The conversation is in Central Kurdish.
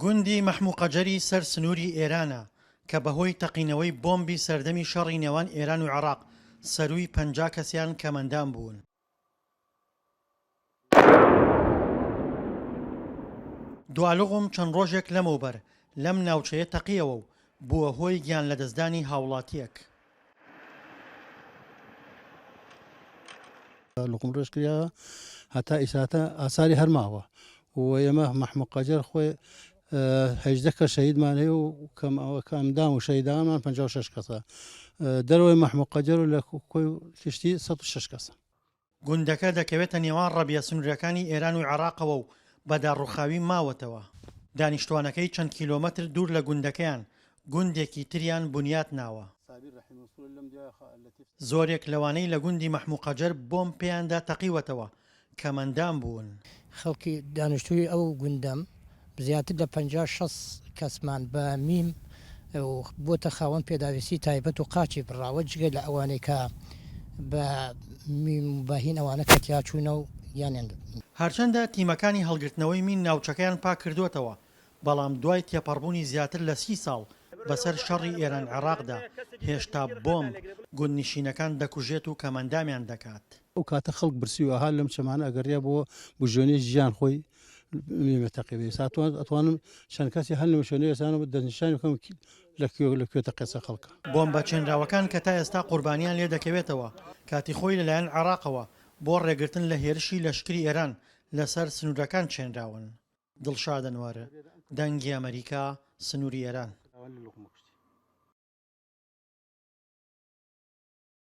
گوندی مەحموقەجەری سەر سنوری ئێرانە کە بەهۆی تەقینەوەی بۆمبی سەردەمی شەڕی نێوان ئێران و عێراق سەرووی 50 کەسیان کەمەندان بوون. دوالغم چەند ڕۆژێک لەمەوبەر لەم ناوچەیە تەقیەوە و بووە هۆی گیان لە دەستدانی هاوڵاتیەک. لقم ڕێژ کریا هەتا ئیساتە ئاساری هەرماوە و ئێمە مەحموقەجەر خۆی 18 کە شەهیدمان هەیە و کەمدام و شەهیدانمان 56 کەسە دەرەوەی مەحموقەجەر و لە کۆی کشتی 106 کەسە. گوندەکە دەکەوێتە نێوان ڕەبیە سنوورەکانی ئێران و عێراقەوە و بەداڕوخاوی ماوەتەوە. دانیشتوانەکەی چەند کیلۆمەتر دوور لە گوندەکەیان گوندێکی تریان بنیات ناوە. زۆرێک لەوانەی لە گوندی مەحموقەجەر بۆم پێیاندا تەقیوەتەوە کەمەندان بوون. خەڵکی دانیشتووی ئەو گوندەم زیاتر لە 50-60 کەسمان بە میم بۆتە خاوەن پێداویستی تایبەت و قاچی بڕاوە جگە لە ئەوانەی کە بە میم باهین ئەوانە کەتیا چوونە و یانیان. هەرچەندە تیمەکانی هەڵگرتنەوەی مین ناوچەکەیان پاک کردوێتەوە، بەڵام دوای تێپەڕبوونی زیاتر لە 30 ساڵ بەسەر شەڕی ئێران عێراقدا هێشتا بۆمب گوندنشینەکان دەکوژێت و کەمەندامیان دەکات. ئەو کاتە خەڵک برسیوە هەر لەم چەمانە ئەگەڕیا بۆ بژۆنی ژیان خۆی تەقیبێ ئەتوانم چەند کەسی هەر لە شوێنەی ئێسانە دەنیشانی بکەم لەکوێتە قێسە خەڵکە. بۆمبە چێنراوەکان کە تا ئێستا قوربانیان لێ دەکەوێتەوە کاتی خۆی لەلایەن عێراقەوە بۆ ڕێگرتن لە هێرشی لەشکری ئێران لەسەر سنوورەکان چێنراون. دڵشادن وارە دەنگی ئەمەریکا سنوری ئێران.